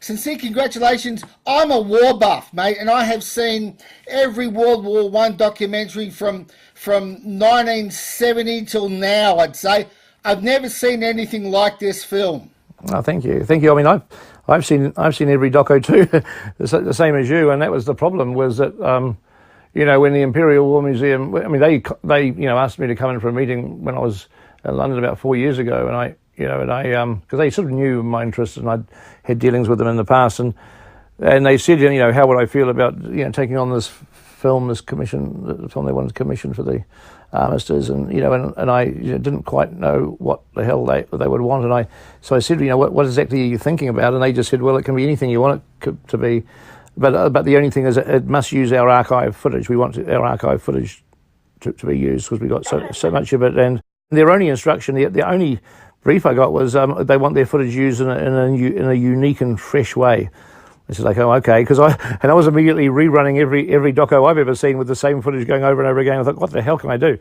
Sincere congratulations. I'm a war buff, mate, and I have seen every World War One documentary from 1970 till now, I'd say. I've never seen anything like this film. Oh, thank you. I mean, I've seen every doco too, the same as you, and that was the problem, was that when the Imperial War Museum, I mean, they asked me to come in for a meeting when I was in London about 4 years ago, and I because they sort of knew my interest, and I'd had dealings with them in the past, and they said, how would I feel about taking on this film, this commission, the film they wanted to commission for the armistice, and I didn't quite know what the hell they would want, and so I said, what exactly are you thinking about? And they just said, well, it can be anything you want it to be, but the only thing is it must use our archive footage. We want our archive footage to be used because we got so much of it, and their only instruction, the only brief I got was they want their footage used in a unique and fresh way. I said, like, oh, okay, because I was immediately rerunning every doco I've ever seen with the same footage going over and over again. I thought, what the hell can I do?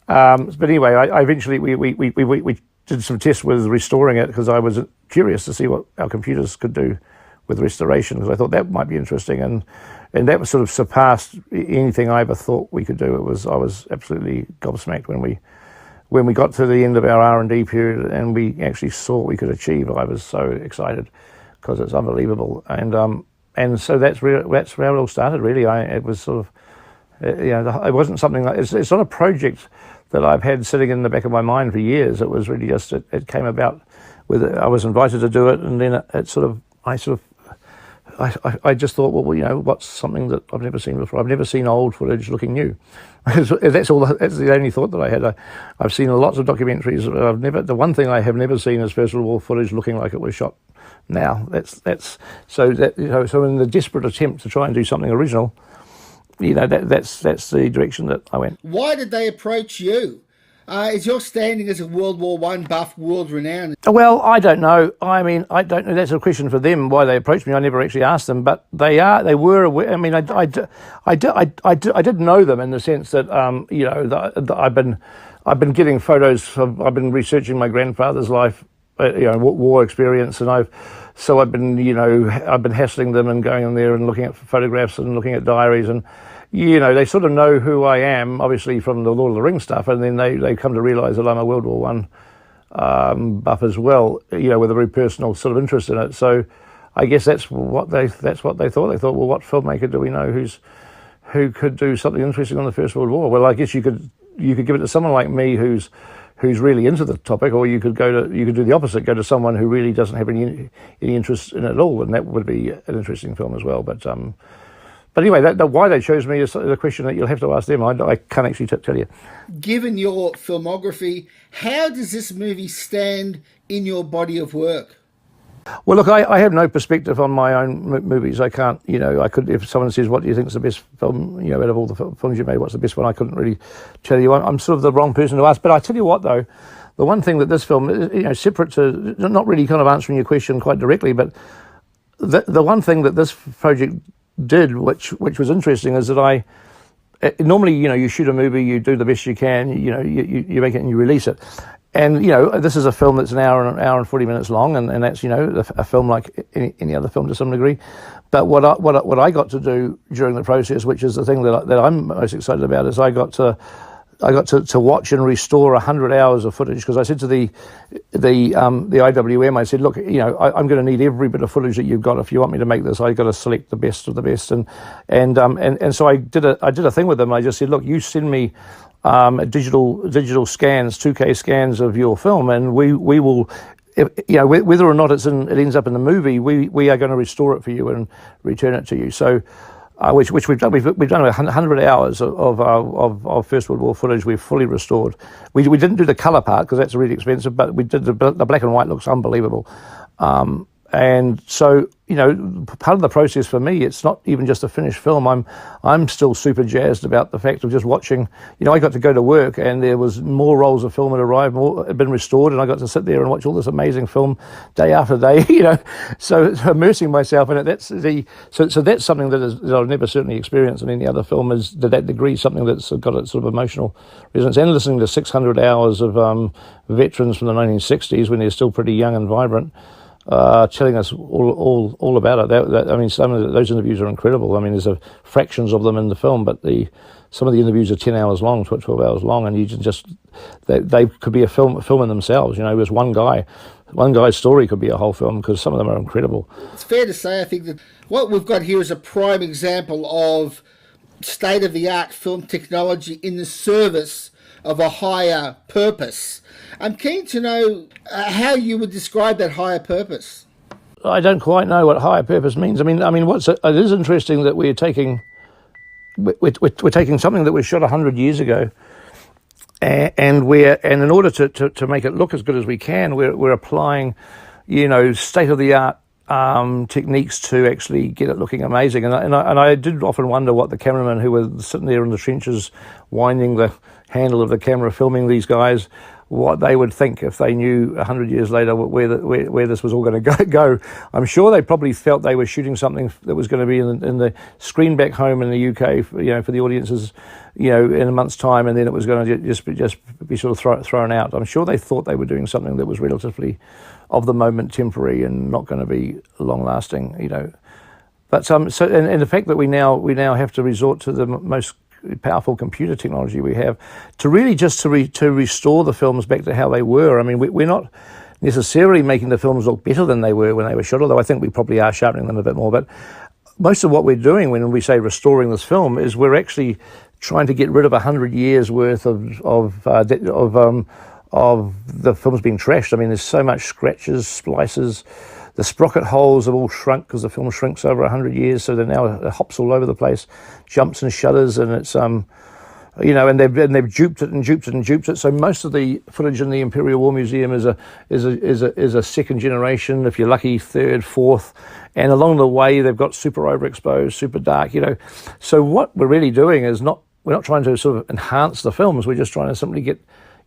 But anyway, I eventually we did some tests with restoring it because I was curious to see what our computers could do with restoration, because I thought that might be interesting, and that sort of surpassed anything I ever thought we could do. I was absolutely gobsmacked when we got to the end of our R&D period and we actually saw what we could achieve. I was so excited because it's unbelievable, and so that's where it all started. Really, it was sort of, it wasn't something like it's not a project that I've had sitting in the back of my mind for years. It was really just it came about with I was invited to do it, and then I just thought, well, what's something that I've never seen before? I've never seen old footage looking new. That's the only thought that I had. I've seen lots of documentaries. The one thing I have never seen is First World War footage looking like it was shot now. So in the desperate attempt to try and do something original, that's the direction that I went. Why did they approach you? Is your standing as a World War One buff world renowned? Well, I don't know. I mean, I don't know. That's a question for them why they approached me. I never actually asked them, but they were aware. I mean, I did know them in the sense that I've been getting photos. I've been researching my grandfather's life, war experience, and I've been hassling them and going in there and looking at photographs and looking at diaries, and they sort of know who I am, obviously from the Lord of the Rings stuff, and then they come to realise that I'm a World War One buff as well, with a very personal sort of interest in it. So I guess that's what they thought. They thought, well, what filmmaker do we know who could do something interesting on the First World War? Well, I guess you could give it to someone like me who's really into the topic, or you could do the opposite, go to someone who really doesn't have any interest in it at all, and that would be an interesting film as well. But anyway, why they chose me is a question that you'll have to ask them. I can't actually tell you. Given your filmography, how does this movie stand in your body of work? Well, look, I have no perspective on my own movies. I can't, I could, if someone says, what do you think is the best film, out of all the films you made, what's the best one? I couldn't really tell you. I'm sort of the wrong person to ask. But I tell you what, though, the one thing that this film, separate to, not really kind of answering your question quite directly, but the one thing that this project did, which was interesting, is that normally, you shoot a movie, you do the best you can, you make it and you release it. And, this is a film that's an hour and 40 minutes long, and that's, a film like any other film to some degree. But what I got to do during the process, which is the thing that I'm most excited about, is I got to watch and restore 100 hours of footage, because I said to the IWM, I said, look, I'm going to need every bit of footage that you've got. If you want me to make this, I've got to select the best of the best. And so I did a thing with them. I just said, look, you send me digital scans, 2K scans of your film, and we will, whether or not it ends up in the movie, we are going to restore it for you and return it to you. So. Which we've done. We've done 100 hours of First World War footage. We've fully restored. We didn't do the colour part because that's really expensive, but we did the black and white. Looks unbelievable. And so, part of the process for me, it's not even just a finished film. I'm still super jazzed about the fact of just watching. I got to go to work and there was more rolls of film had arrived, more had been restored, and I got to sit there and watch all this amazing film day after day. So immersing myself in it. So that's something that I've never certainly experienced in any other film, is to that degree something that's got a sort of emotional resonance. And listening to 600 hours of veterans from the 1960s when they're still pretty young and vibrant. telling us all about it. I mean, some of those interviews are incredible. I mean, there's fractions of them in the film, but some of the interviews are 10 hours long, 12 hours long, and you can just they could be a film in themselves. You know, there's one guy's story could be a whole film, because some of them are incredible. It's fair to say, I think, that what we've got here is a prime example of state-of-the-art film technology in the service of a higher purpose. I'm keen to know how you would describe that higher purpose. I don't quite know what higher purpose means. I mean, it is interesting that we're taking something that was shot 100 years ago, and in order to make it look as good as we can, we're applying, you know, state-of-the-art techniques to actually get it looking amazing. And I did often wonder what the cameramen who were sitting there in the trenches, winding the handle of the camera, filming these guys, what they would think if they knew 100 years later where this was all going to go. I'm sure they probably felt they were shooting something that was going to be in the screen back home in the UK, you know, for the audiences, you know, in a month's time, and then it was going to just be sort of thrown out. I'm sure they thought they were doing something that was relatively of the moment, temporary, and not going to be long lasting, you know. But and the fact that we now have to resort to the most powerful computer technology we have to really just to restore the films back to how they were. I mean, we're not necessarily making the films look better than they were when they were shot, although I think we probably are sharpening them a bit more. But most of what we're doing when we say restoring this film is we're actually trying to get rid of 100 years worth of the films being trashed. I mean, there's so much scratches, splices. The sprocket holes have all shrunk because the film shrinks over 100 years, so they're now hops all over the place, jumps and shudders, and it's you know, and they've duped it. So most of the footage in the Imperial War Museum is a second generation, if you're lucky, third, fourth, and along the way they've got super overexposed, super dark, you know. So what we're really doing is we're not trying to sort of enhance the films. We're just trying to simply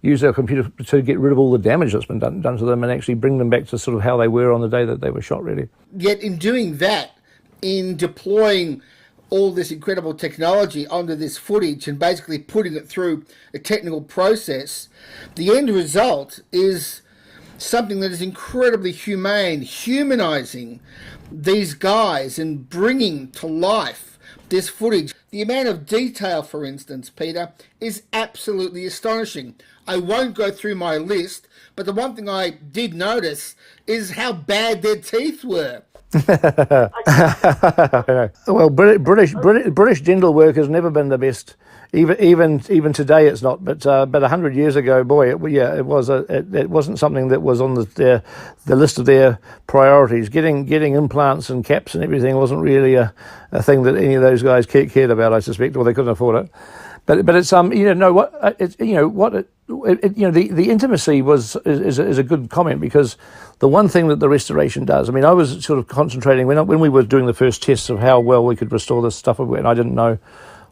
use our computer to get rid of all the damage that's been done to them and actually bring them back to sort of how they were on the day that they were shot, really. Yet in doing that, in deploying all this incredible technology onto this footage and basically putting it through a technical process, the end result is something that is incredibly humane, humanizing these guys and bringing to life this footage. The amount of detail, for instance, Peter, is absolutely astonishing. I won't go through my list, but the one thing I did notice is how bad their teeth were. Well, British dental work has never been the best. Even today, it's not. But 100 years ago, boy, it wasn't something that was on the list of their priorities. Getting implants and caps and everything wasn't really a thing that any of those guys cared about, I suspect, or they couldn't afford it. But it's the intimacy is a good comment, because the one thing that the restoration does, I mean, I was sort of concentrating when we were doing the first tests of how well we could restore this stuff, and I didn't know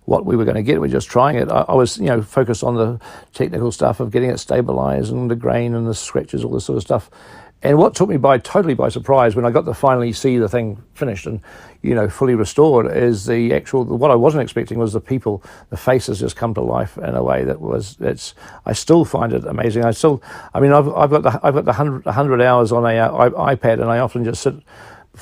what we were going to get. We're just trying it. I was, focused on the technical stuff of getting it stabilized and the grain and the scratches, all this sort of stuff. And what took me totally by surprise when I got to finally see the thing finished and, fully restored, is what I wasn't expecting was the faces just come to life in a way I still find it amazing. I've got the 100 hours on a iPad, and I often just sit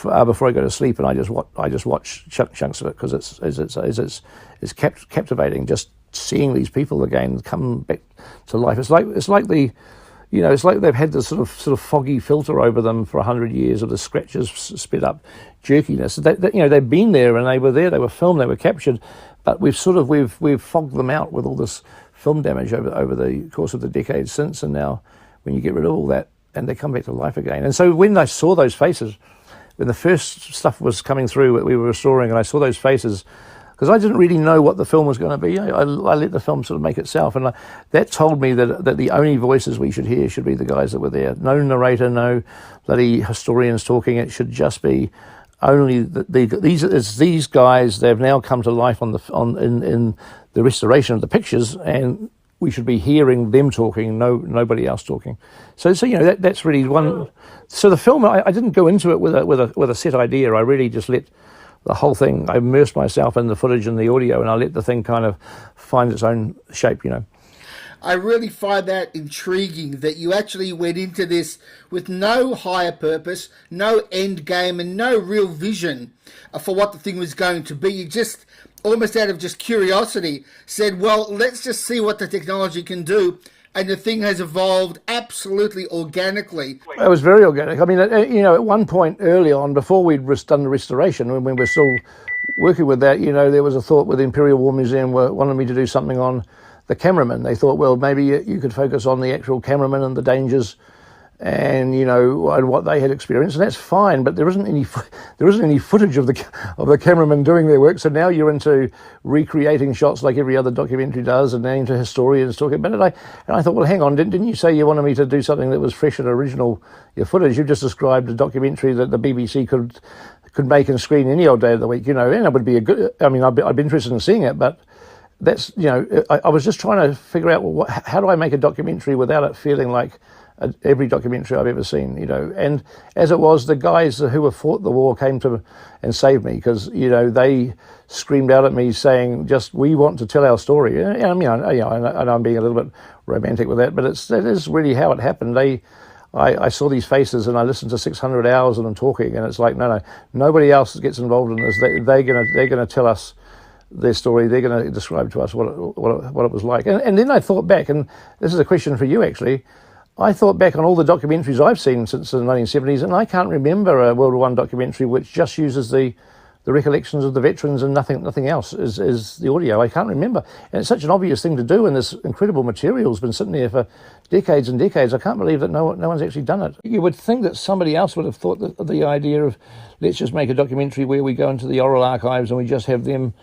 before I go to sleep and I just watch chunks of it, because it's captivating just seeing these people again come back to life. It's like they've had this sort of foggy filter over them for 100 years of the scratches, spit up jerkiness. They've been there, and they were there, they were filmed, they were captured, but we've fogged them out with all this film damage over the course of the decades since. And now, when you get rid of all that, and they come back to life again. And so when I saw those faces, when the first stuff was coming through that we were restoring, and I saw those faces, because I didn't really know what the film was going to be. I let the film sort of make itself, and that told me that the only voices we should hear should be the guys that were there. No narrator, no bloody historians talking. It should just be only these guys. They've now come to life in the restoration of the pictures, and we should be hearing them talking, nobody else talking. So that's really one. So the film, I didn't go into it with a set idea. I really just let the whole thing, I immersed myself in the footage and the audio, and I let the thing kind of find its own shape, I really find that intriguing that you actually went into this with no higher purpose, no end game, and no real vision for what the thing was going to be. You just, almost out of just curiosity, said, well, let's just see what the technology can do. And the thing has evolved absolutely organically. It was very organic. I mean, at one point early on, before we'd done the restoration, when we were still working with that, there was a thought with the Imperial War Museum wanted me to do something on the cameraman. They thought, well, maybe you could focus on the actual cameraman and the dangers and and what they had experienced, and that's fine. But there isn't any footage of the cameraman doing their work. So now you're into recreating shots like every other documentary does, and now into historians talking about it. And I thought, well, hang on, didn't you say you wanted me to do something that was fresh and original? Your footage, you just described a documentary that the BBC could make and screen any old day of the week, and it would be a good. I mean, I'd be interested in seeing it, but that's I was just trying to figure out, well, how do I make a documentary without it feeling like every documentary I've ever seen, and as it was, the guys who fought the war came to and saved me, because they screamed out at me saying, "Just, we want to tell our story." And I mean, and I'm being a little bit romantic with that, but that is really how it happened. I saw these faces and I listened to 600 hours of them talking, and it's like, no, nobody else gets involved in this. They're gonna tell us their story. They're going to describe to us what it was like. And then I thought back, and this is a question for you actually. I thought back on all the documentaries I've seen since the 1970s, and I can't remember a World War I documentary which just uses the recollections of the veterans and nothing else is the audio. I can't remember. And it's such an obvious thing to do, and this incredible material's been sitting there for decades and decades. I can't believe that no one's actually done it. You would think that somebody else would have thought the idea of, let's just make a documentary where we go into the oral archives and we just have them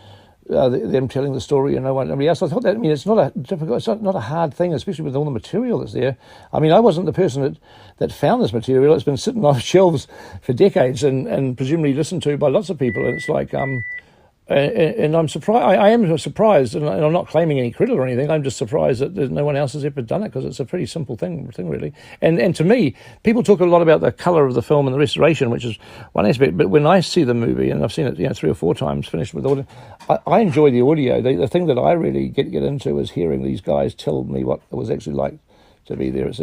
telling the story and nobody else. I thought that, it's not a difficult, it's not a hard thing, especially with all the material that's there. I mean, I wasn't the person that found this material. It's been sitting on shelves for decades and presumably listened to by lots of people. And it's like, and I'm surprised. I am surprised, and I'm not claiming any credit or anything. I'm just surprised that no one else has ever done it, because it's a pretty simple thing really. And to me, people talk a lot about the colour of the film and the restoration, which is one aspect. But when I see the movie, and I've seen it 3 or 4 times, finished with audio, I enjoy the audio. The thing that I really get into is hearing these guys tell me what it was actually like to be there. It's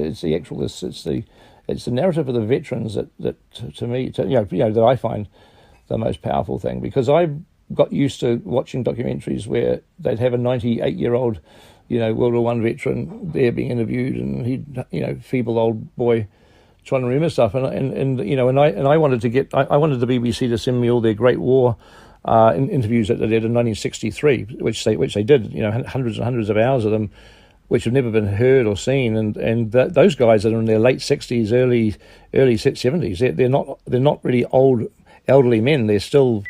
the narrative of the veterans that to me that I find the most powerful thing, because I got used to watching documentaries where they'd have a 98-year-old, World War I veteran there being interviewed, and he'd, feeble old boy trying to remember stuff, and I wanted I wanted the BBC to send me all their Great War interviews that they did in 1963, which they did, hundreds and hundreds of hours of them, which have never been heard or seen, and those guys are in their late 60s, early 70s. They're not really old elderly men. They've still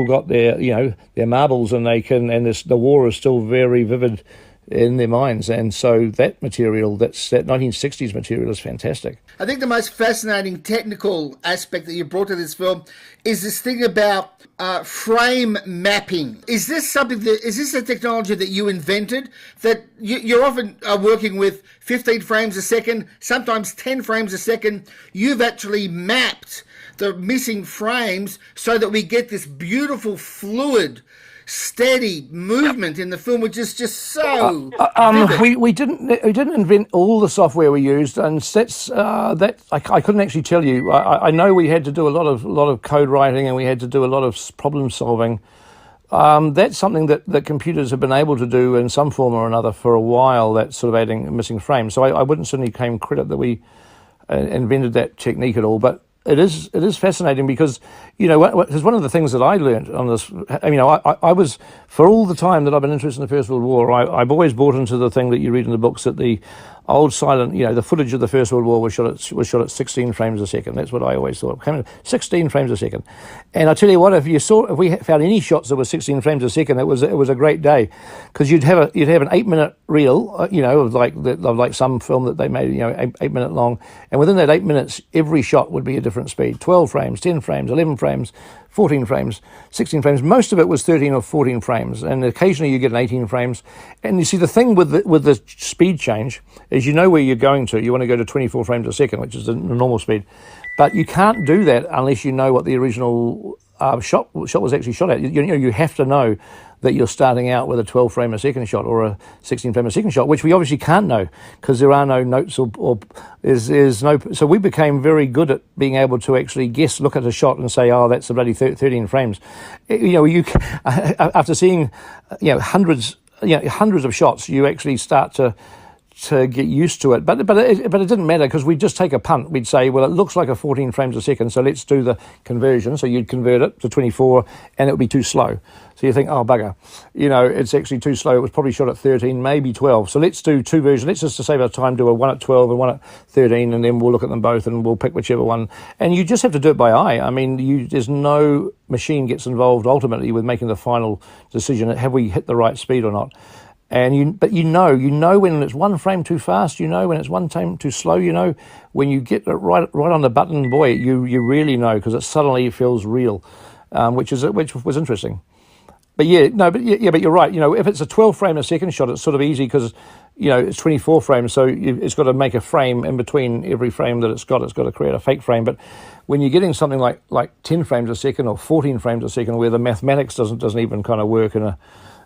got their marbles, and the war is still very vivid in their minds. And so that 1960s material is fantastic. I think the most fascinating technical aspect that you brought to this film is this thing about frame mapping. Is this a technology that you invented, that you're often working with 15 frames a second, sometimes 10 frames a second? You've actually mapped the missing frames so that we get this beautiful, fluid, steady movement in the film, which is just so vivid. We didn't invent all the software we used, and that's that I couldn't actually tell you. I know we had to do a lot of code writing, and we had to do a lot of problem solving. That's something that computers have been able to do in some form or another for a while. That sort of adding missing frames. So I wouldn't certainly claim credit that we invented that technique at all, but it is fascinating, because because one of the things that I learned on this, I was, for all the time that I've been interested in the First World War, I've always bought into the thing that you read in the books, that the old silent, the footage of the First World War was shot at 16 frames a second. That's what I always thought. 16 frames a second. And I tell you what, if we found any shots that were 16 frames a second, it was a great day, because you'd have an 8-minute reel, of like some film that they made, 8-minute long, and within that 8 minutes, every shot would be a different speed. 12 frames, 10 frames, 11 frames, 14 frames, 16 frames. Most of it was 13 or 14 frames, and occasionally you get an 18 frames. And you see, the thing with the speed change is, where you're going to. You want to go to 24 frames a second, which is the normal speed. But you can't do that unless you know what the original shot was actually shot at. You have to know that you're starting out with a 12 frame a second shot or a 16 frame a second shot, which we obviously can't know because there are no notes or is no. So we became very good at being able to actually look at a shot and say, oh, that's a bloody 13 frames. After seeing hundreds of shots, you actually start to get used to it, but it didn't matter because we'd just take a punt. We'd say, well, it looks like a 14 frames a second, so let's do the conversion. So you'd convert it to 24, and it would be too slow. So you think, oh bugger, it's actually too slow. It was probably shot at 13, maybe 12. So let's do two versions. Let's just to save our time do a one at 12 and one at 13, and then we'll look at them both and we'll pick whichever one. And you just have to do it by eye. I mean, there's no machine gets involved ultimately with making the final decision. Have we hit the right speed or not? But you know when it's one frame too fast, when it's one frame too slow, when you get it right on the button, boy, you really know because it suddenly feels real, which was interesting. But but you're right. If it's a 12 frame a second shot, it's sort of easy because it's 24 frames, so it's got to make a frame in between every frame that it's got. It's got to create a fake frame. But when you're getting something like 10 frames a second or 14 frames a second, where the mathematics doesn't even kind of work in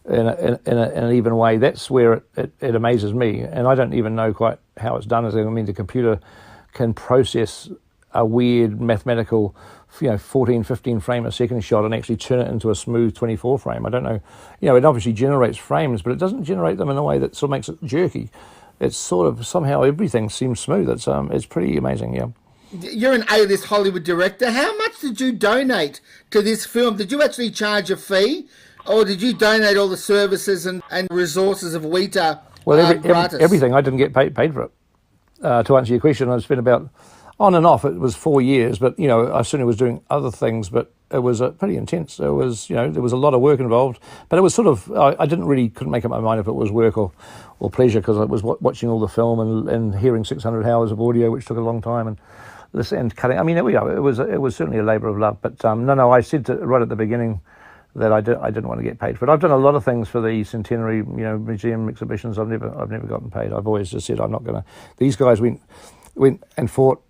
an even way, that's where it amazes me, and I don't even know quite how it's done. I mean, the computer can process a weird mathematical 14, 15 frame a second shot and actually turn it into a smooth 24 frame. I don't know, it obviously generates frames, but it doesn't generate them in a way that sort of makes it jerky. It's sort of somehow everything seems smooth. It's pretty amazing. Yeah. You're an A-list Hollywood director. How much did you donate to this film? Did you actually charge a fee? Or did you donate all the services and resources of WETA? Well, everything. I didn't get paid for it. To answer your question, I spent about, on and off, it was 4 years, but, I certainly was doing other things, but it was pretty intense. There was a lot of work involved, but it was sort of, I couldn't make up my mind if it was work or pleasure, because I was watching all the film and hearing 600 hours of audio, which took a long time, and cutting. I mean, it was certainly a labour of love, but no, I said right at the beginning that I didn't want to get paid for it. I've done a lot of things for the centenary, museum exhibitions. I've never gotten paid. I've always just said I'm not going to. These guys went and fought,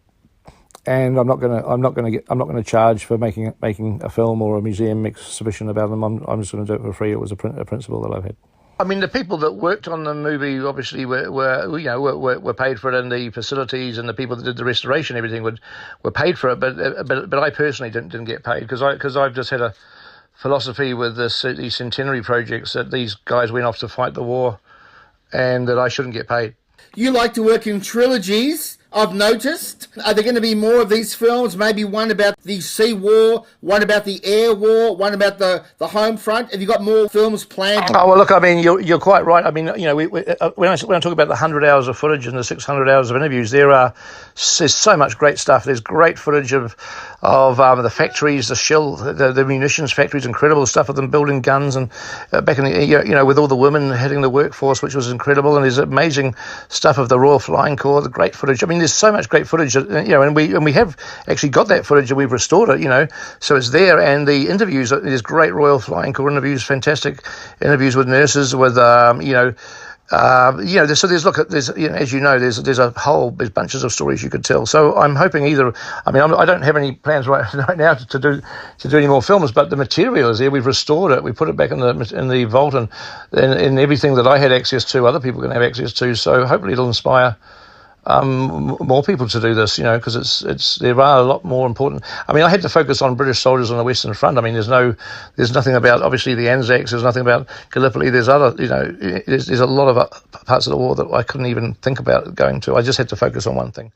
and I'm not going to charge for making a film or a museum exhibition about them. I'm just going to do it for free. It was a principle that I've had. I mean, the people that worked on the movie obviously were paid for it, and the facilities and the people that did the restoration, everything were paid for it. But I personally didn't get paid because I've just had a philosophy with these centenary projects that these guys went off to fight the war and that I shouldn't get paid. You like to work in trilogies, I've noticed. Are there going to be more of these films? Maybe one about the sea war, one about the air war, one about the home front? Have you got more films planned? Oh, well, look, I mean, you're quite right. I mean, when I talk about the 100 hours of footage and the 600 hours of interviews, there's so much great stuff. There's great footage of the factories, the munitions factories, incredible stuff of them building guns, and back in the, with all the women heading the workforce, which was incredible. And there's amazing stuff of the Royal Flying Corps, the great footage. I mean, there's so much great footage, and we have actually got that footage and we've restored it, so it's there. And the interviews, there's great Royal Flying Corps interviews, fantastic interviews with nurses, with so there's there's bunches of stories you could tell. So I'm hoping I don't have any plans right now to do any more films, but the material is there. We've restored it. We put it back in the vault, and everything that I had access to, other people can have access to. So hopefully it'll inspire more people to do this, because there are a lot more important. I mean, I had to focus on British soldiers on the Western Front. I mean, there's nothing about obviously the Anzacs. There's nothing about Gallipoli. There's other, there's a lot of parts of the war that I couldn't even think about going to. I just had to focus on one thing.